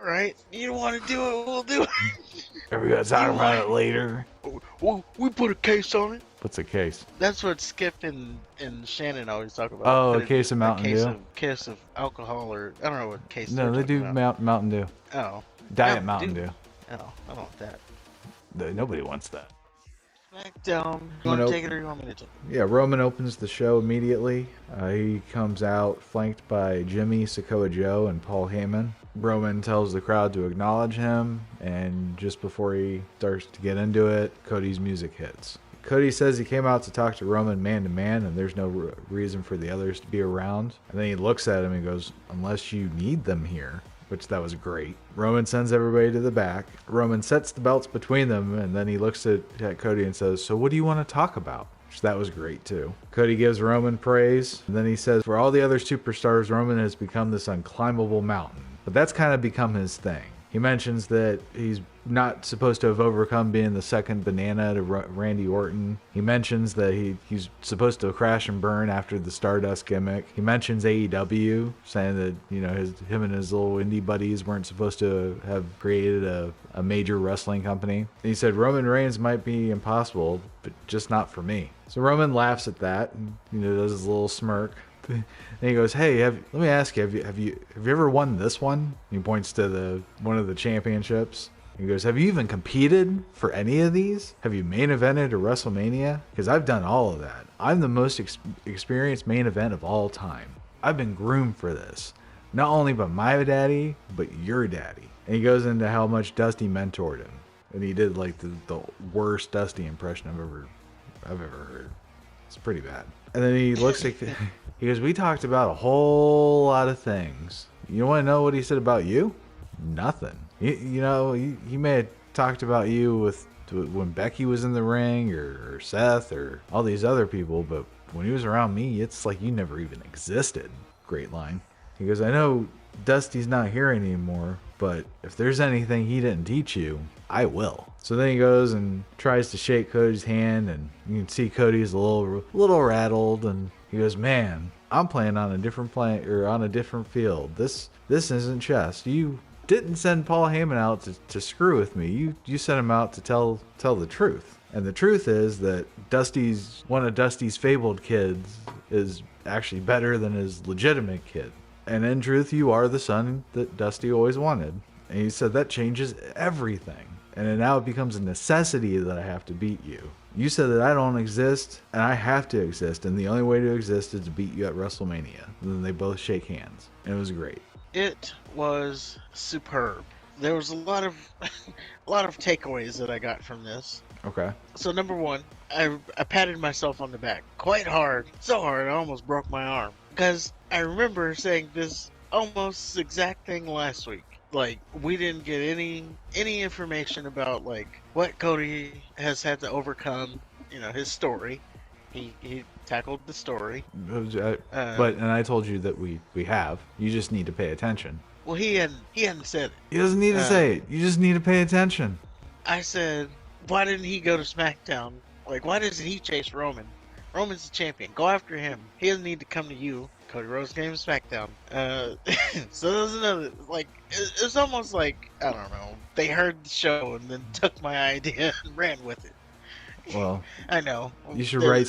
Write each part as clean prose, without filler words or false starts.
All right, you don't want to do it, we'll do it. Are we gonna talk You about want? it later? Well, we put a case on it. What's a case? That's what Skip and Shannon always talk about. Oh, a Putting case of a Mountain Dew. case of alcohol, or I don't know what case they're No, they talking do about. Mountain Dew. Oh, Diet Mountain Mountain Dew. Dew. Oh, I don't want that. Nobody wants that. SmackDown. You Roman want to take it or you want me to take Yeah, Roman opens the show immediately. He comes out flanked by Jimmy, Sokoa Joe, and Paul Heyman. Roman tells the crowd to acknowledge him, and just before he starts to get into it, Cody's music hits. Cody says he came out to talk to Roman man to man, and there's no reason for the others to be around. And then he looks at him and goes, "Unless you need them here." Which that was great. Roman sends everybody to the back. Roman sets the belts between them, and then he looks at Cody and says, "So what do you want to talk about?" Which that was great too. Cody gives Roman praise, and then he says, "For all the other superstars, Roman has become this unclimbable mountain." But that's kind of become his thing. He mentions that he's not supposed to have overcome being the second banana to Randy Orton. He mentions that he's supposed to crash and burn after the Stardust gimmick. He mentions AEW, saying that him and his little indie buddies weren't supposed to have created a major wrestling company. And he said Roman Reigns might be impossible, but just not for me. So Roman laughs at that and does his little smirk. And he goes, "Hey, let me ask you, have you ever won this one?" He points to one of the championships. He goes, "Have you even competed for any of these? Have you main evented a WrestleMania? Because I've done all of that. I'm the most experienced main event of all time. I've been groomed for this, not only by my daddy, but your daddy." And he goes into how much Dusty mentored him, and he did like the worst Dusty impression I've ever heard. It's pretty bad. And then he looks like. He goes, "We talked about a whole lot of things. You want to know what he said about you? Nothing. He may have talked about you when Becky was in the ring or Seth or all these other people, but when he was around me, it's like you never even existed." Great line. He goes, "I know Dusty's not here anymore, but if there's anything he didn't teach you, I will." So then he goes and tries to shake Cody's hand, and you can see Cody's a little rattled, and he goes, "Man, I'm playing on a different on a different field. This isn't chess. You didn't send Paul Heyman out to screw with me. You sent him out to tell the truth. And the truth is that one of Dusty's fabled kids is actually better than his legitimate kid. And in truth, you are the son that Dusty always wanted." And he said that changes everything. And now it becomes a necessity that I have to beat you. You said that I don't exist, and I have to exist, and the only way to exist is to beat you at WrestleMania. And then they both shake hands. And it was great. It was superb. There was a lot of a lot of takeaways that I got from this. Okay. So number one, I patted myself on the back quite hard, so hard I almost broke my arm, because I remember saying this almost exact thing last week. Like, we didn't get any information about like what Cody has had to overcome. His story. He tackled the story. And I told you that we have. You just need to pay attention. Well, he hadn't said it. He doesn't need to say it. You just need to pay attention. I said, why didn't he go to SmackDown? Like, why doesn't he chase Roman? Roman's the champion. Go after him. He doesn't need to come to you. Cody Rhodes came to SmackDown. So there's another, like, it's almost like, I don't know, they heard the show and then took my idea and ran with it. Well, I know. You should write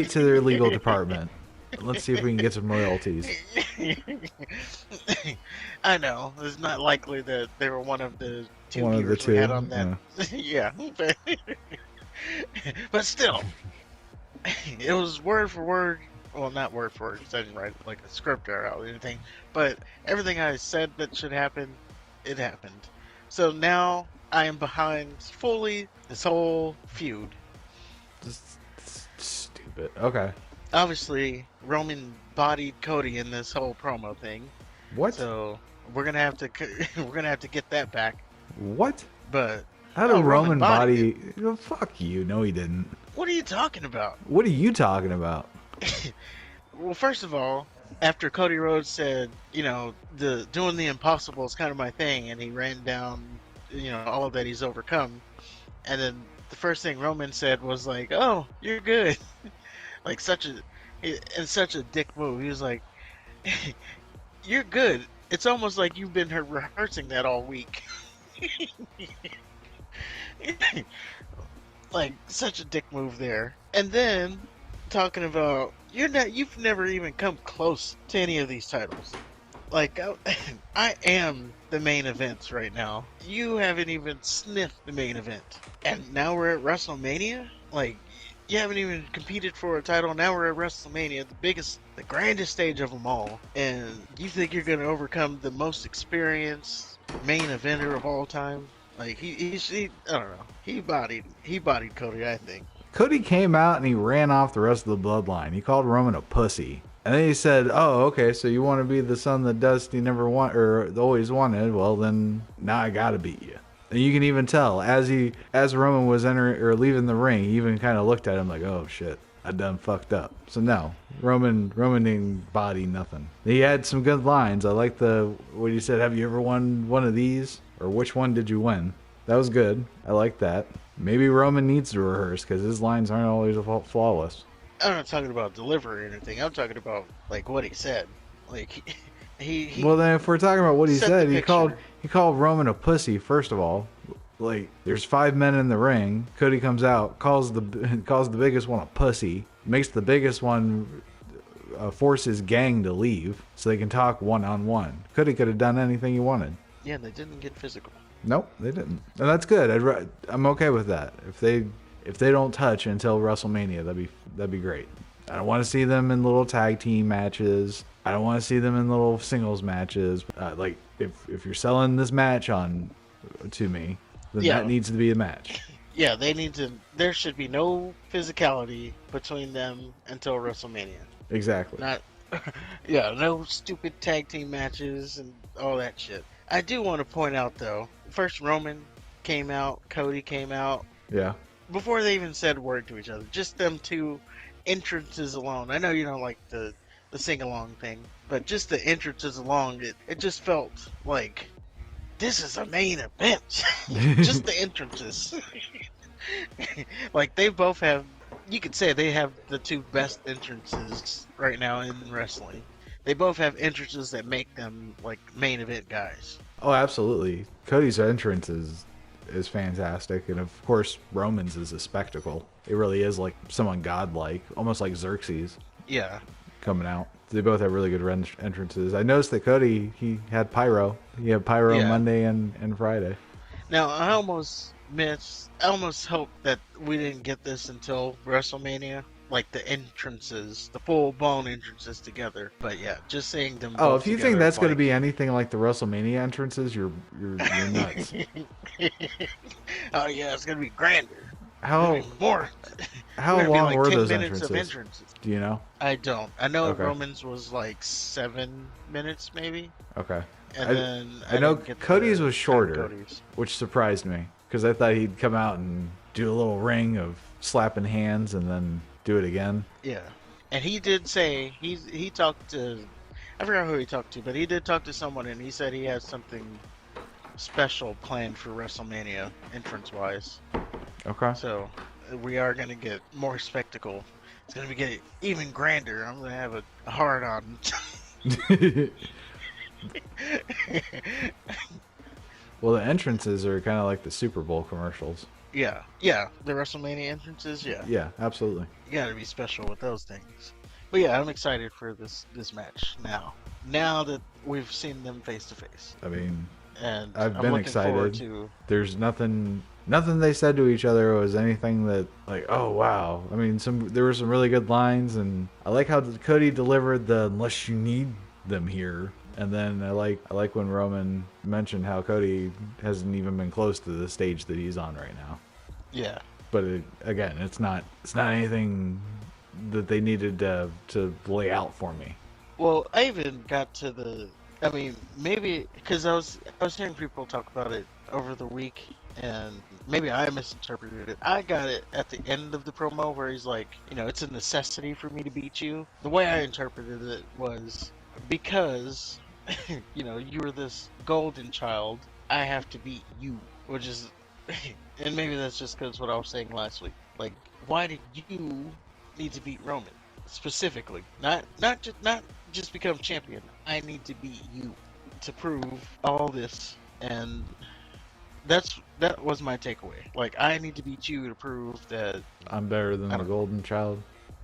to their legal department. Let's see if we can get some royalties. I know. It's not likely that they were one of the two One of the viewers we two, had on that. Yeah. But still, it was word for word. Well, not word for word, because I didn't write like a script or anything. But everything I said that should happen, it happened. So now I am behind fully this whole feud. Just stupid. Okay. Obviously, Roman bodied Cody in this whole promo thing. What? So we're gonna have to get that back. What? But how did Roman body? it. Fuck you. No, he didn't. What are you talking about? What are you talking about? Well, first of all, after Cody Rhodes said, the doing the impossible is kind of my thing, and he ran down, all of that he's overcome, and then the first thing Roman said was like, "Oh, you're good," like such a dick move. He was like, "You're good. It's almost like you've been rehearsing that all week. Like such a dick move there. And then talking about you've never even come close to any of these titles. Like I am the main events right now. You haven't even sniffed the main event. And now we're at WrestleMania? Like you haven't even competed for a title. Now we're at WrestleMania, the biggest, the grandest stage of them all. And you think you're going to overcome the most experienced main eventer of all time? Like I don't know. He bodied Cody, I think. Cody came out and he ran off the rest of the bloodline. He called Roman a pussy. And then he said, "Oh, okay, so you want to be the son that Dusty never want or always wanted? Well, then now I gotta beat you." And you can even tell as Roman was entering or leaving the ring, he even kind of looked at him like, "Oh shit, I done fucked up." So no, Roman didn't body nothing. He had some good lines. I like the what he said. Have you ever won one of these? Or which one did you win? That was good. I like that. Maybe Roman needs to rehearse because his lines aren't always flawless. I'm not talking about delivery or anything. I'm talking about like what he said. Like Well, he then if we're talking about what he set the said, picture. he called Roman a pussy. First of all, like there's 5 men in the ring. Cody comes out, calls the calls the biggest one a pussy, makes the biggest one force his gang to leave so they can talk one on one. Cody could have done anything he wanted. Yeah, they didn't get physical. Nope, they didn't, and that's good. I'm okay with that. If they don't touch until WrestleMania, that'd be great. I don't want to see them in little tag team matches. I don't want to see them in little singles matches. Like if you're selling this match on to me, then that Yeah, needs to be a match. yeah, they need to. There should be no physicality between them until WrestleMania. Exactly. Not, yeah, no stupid tag team matches and all that shit. I do want to point out though, first Roman came out, Cody came out Yeah. before they even said a word to each other. Just them two entrances alone. I know you don't like the sing along thing, but just the entrances alone, it just felt like this is a main event. Just the entrances. Like they both have, you could say they have the two best entrances right now in wrestling. They both have entrances that make them like main event guys. Oh, absolutely. Cody's entrance is fantastic, and of course Roman's is a spectacle. It really is like someone godlike, almost like Xerxes Yeah, coming out. They both have really good entrances. I noticed that Cody he had pyro. He had pyro yeah. Monday and Friday. Now I almost hope that we didn't get this until WrestleMania, like the entrances, the full blown entrances together. But yeah, just seeing them Oh, both if you think together, that's going to like, be anything like the WrestleMania entrances, you're nuts. oh yeah, it's gonna be grander. It's gonna How be more. We're how gonna be long like were 10 those minutes of entrances? entrances. Do you know? I don't. I know Okay. Roman's was like 7 minutes maybe, Okay. and I then I I know didn't get Cody's the was time shorter, Cody's. which surprised me because I thought he'd come out and do a little ring of slapping hands and then do it again. Yeah, and he did say he talked to, I forgot who he talked to, but he did talk to someone, and he said he has something special planned for WrestleMania entrance wise. Okay. So we are gonna get more spectacle. It's gonna be get even grander. I'm gonna have a hard on. Well, the entrances are kind of like the Super Bowl commercials. Yeah, yeah, the WrestleMania entrances. Yeah, Yeah, absolutely. you gotta be special with those things. But yeah, I'm excited for this match now. Now that we've seen them face to face, I mean, and I've I'm been looking forward excited. to. There's nothing they said to each other was anything that like, oh wow. I mean, there were some really good lines, and I like how Cody delivered the "unless you need them here." And then I like when Roman mentioned how Cody hasn't even been close to the stage that he's on right now. Yeah, But again, it's not anything that they needed to lay out for me. well, I even got to the. I mean, maybe because I was hearing people talk about it over the week, and maybe I misinterpreted it. I got it at the end of the promo where he's like, it's a necessity for me to beat you. The way I interpreted it was because, you were this golden child. I have to beat you, which is, and maybe that's just because what I was saying last week. Like, why did you need to beat Roman specifically? Not just become champion. I need to beat you. to prove all this, and that was my takeaway. Like, I need to beat you to prove that I'm better than I the don't know. golden child,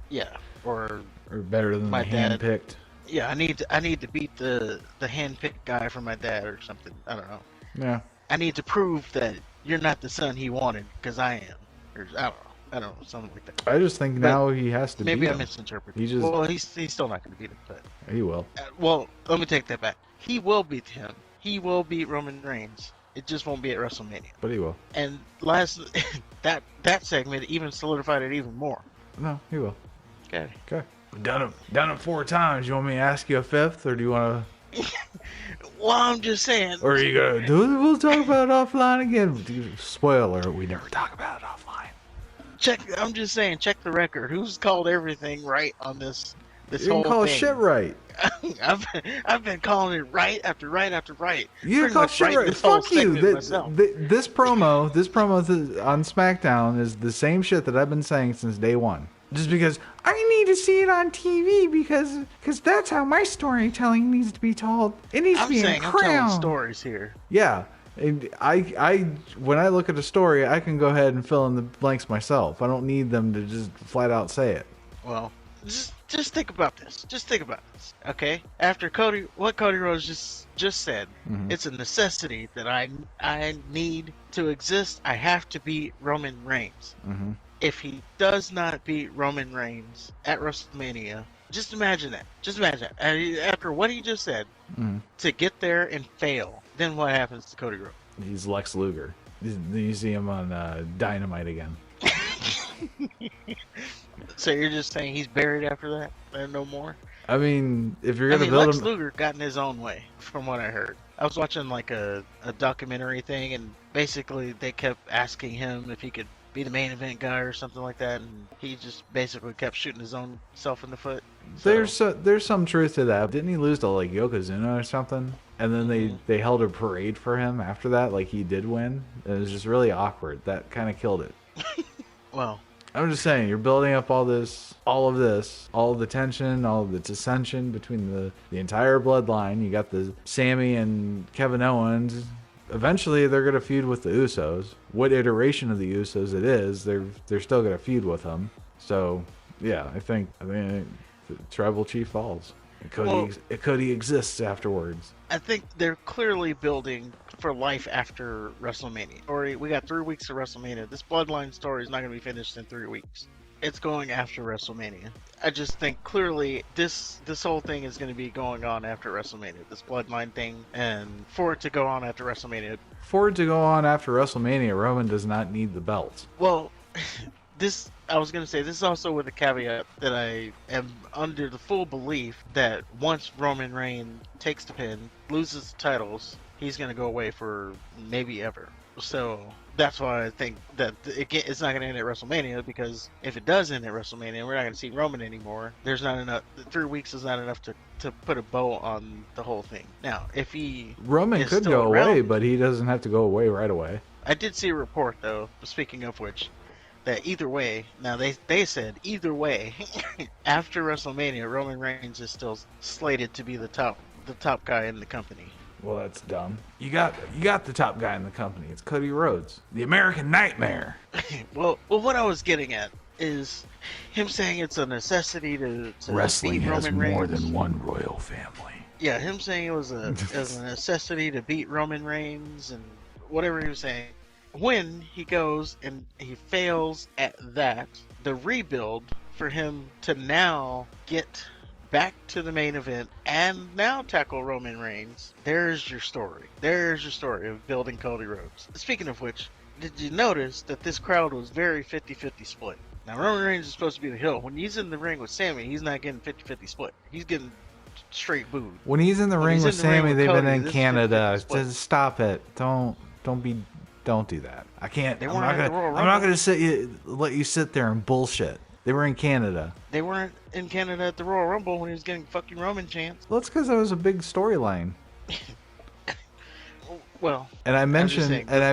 Yeah, or or better than my the dad. handpicked. Yeah, I need to beat the handpicked guy for my dad or something. I don't know. Yeah, I need to prove that you're not the son he wanted because I am. Or I don't know. I don't know, something like that. I just think But now he has to maybe beat I him. misinterpreted. He just Well, he's still not going to beat him, but he will, well, let me take that back. He will beat him. He will beat Roman Reigns. It just won't be at WrestleMania. but he will. And last that segment even solidified it even more. No, he will. Okay. Okay. Done it 4 times. You want me to ask you a fifth, or do you want to? Well, I'm just saying. Or are you gonna do it? We'll talk about it offline again. Spoiler: we never talk about it offline. I'm just saying. Check the record. Who's called everything right on this You didn't whole call thing? shit right. I've been calling it right after right after right. You didn't Pretty call much shit writing right. this whole Fuck you. segment myself. This promo on SmackDown is the same shit that I've been saying since day one. Just because I need to see it on TV because that's how my storytelling needs to be told. It needs to be in I'm telling crown. stories here. Yeah. And I when I look at a story, I can go ahead and fill in the blanks myself. I don't need them to just flat out say it. Well, just think about this. Just think about this, okay? After what Cody Rhodes just said, it's a necessity that I need to exist. I have to beat Roman Reigns. If he does not beat Roman Reigns at WrestleMania, just imagine that. Just imagine that. After what he just said, to get there and fail, then what happens to Cody Rhodes? He's Lex Luger. You see him on Dynamite again. So you're just saying he's buried after that? And no more? I mean, if you're gonna build Lex him, Luger got in his own way, from what I heard. I was watching like a documentary thing, and basically they kept asking him if he could be the main event guy or something like that, and he just basically kept shooting his own self in the foot. So, there's some truth to that. Didn't he lose to like Yokozuna or something? And then they held a parade for him after that, like he did win. It was just really awkward. That kind of killed it. well, I'm just saying, you're building up all of the tension, all of the dissension between the entire bloodline. You got the Sammy and Kevin Owens. Eventually, they're gonna feud with the Usos. What iteration of the Usos it is, they're still gonna feud with them. So, yeah, I think the Tribal Chief falls. Cody exists afterwards. I think they're clearly building for life after WrestleMania. Or we got 3 weeks of WrestleMania. This bloodline story is not going to be finished in 3 weeks. It's going after WrestleMania. I just think clearly this whole thing is going to be going on after WrestleMania. This bloodline thing, and for it to go on after WrestleMania. For it to go on after WrestleMania, Roman does not need the belts. Well, I was going to say, this is also with a caveat that I am under the full belief that once Roman Reigns takes the pin, loses the titles, he's going to go away for maybe ever. So that's why I think that it's not going to end at WrestleMania, because if it does end at WrestleMania, we're not going to see Roman anymore. There's not enough. 3 weeks is not enough to put a bow on the whole thing. Now, if Roman could go away, but he doesn't have to go away right away. I did see a report, though, speaking of which, that either way, now they said either way, after WrestleMania, Roman Reigns is still slated to be the top guy in the company. Well, that's dumb. You got the top guy in the company. It's Cody Rhodes, the American Nightmare. well, what I was getting at is him saying it's a necessity to Wrestling beat has Roman more Reigns. than one royal family. Yeah, him saying it was a necessity to beat Roman Reigns and whatever he was saying. When he goes and he fails at that, the rebuild for him to now get back to the main event and now tackle Roman Reigns, there's your story. There's your story of building Cody Rhodes. Speaking of which, did you notice that this crowd was very 50-50 split? Now, Roman Reigns is supposed to be the heel. When he's in the ring with Sammy, he's not getting 50-50 split. He's getting straight booed. When he's in the ring with Sammy, they've Cody, been in Canada. Just stop it. Don't do that. I can't. I'm not gonna let you sit there and bullshit. They were in Canada. They weren't in Canada at the Royal Rumble when he was getting fucking Roman chants. Well, that's because that was a big storyline. Well, and I mentioned, I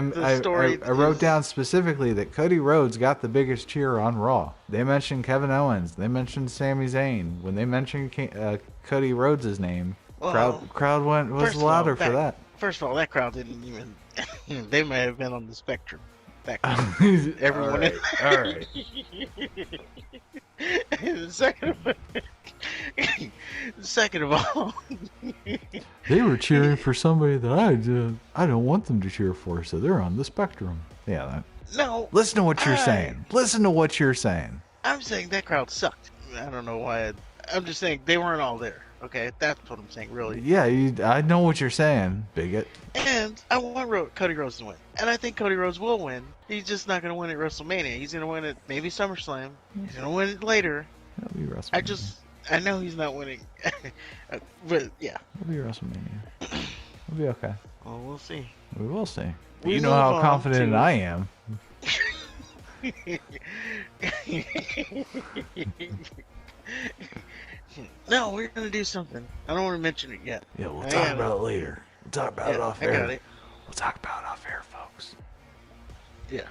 wrote down specifically that Cody Rhodes got the biggest cheer on Raw. They mentioned Kevin Owens. They mentioned Sami Zayn. When they mentioned Cody Rhodes' name, Well, was first of all, louder for that. that crowd didn't even. They may have been on the spectrum. That All crowd. Everyone in. right. second, of, second of all, They were cheering for somebody that I don't want them to cheer for, so they're on the spectrum. Yeah. no, Listen to what you're saying. Listen to what you're saying. I'm saying that crowd sucked. I don't know why. I'm just saying they weren't all there. Okay, that's what I'm saying, really. Yeah, I know what you're saying, bigot. And I want Cody Rhodes to win, and I think Cody Rhodes will win. He's just not going to win at WrestleMania. He's going to win at maybe SummerSlam. He's going to win it later. It'll be WrestleMania. I know he's not winning, but yeah. It'll be WrestleMania. It'll be okay. Well, we'll see. We will see. We You know how move on confident to- I am. No, we're gonna do something. I don't want to mention it yet. Yeah, we'll talk about it later. We'll talk about it off I air. got it. We'll talk about it off air, folks. Yeah.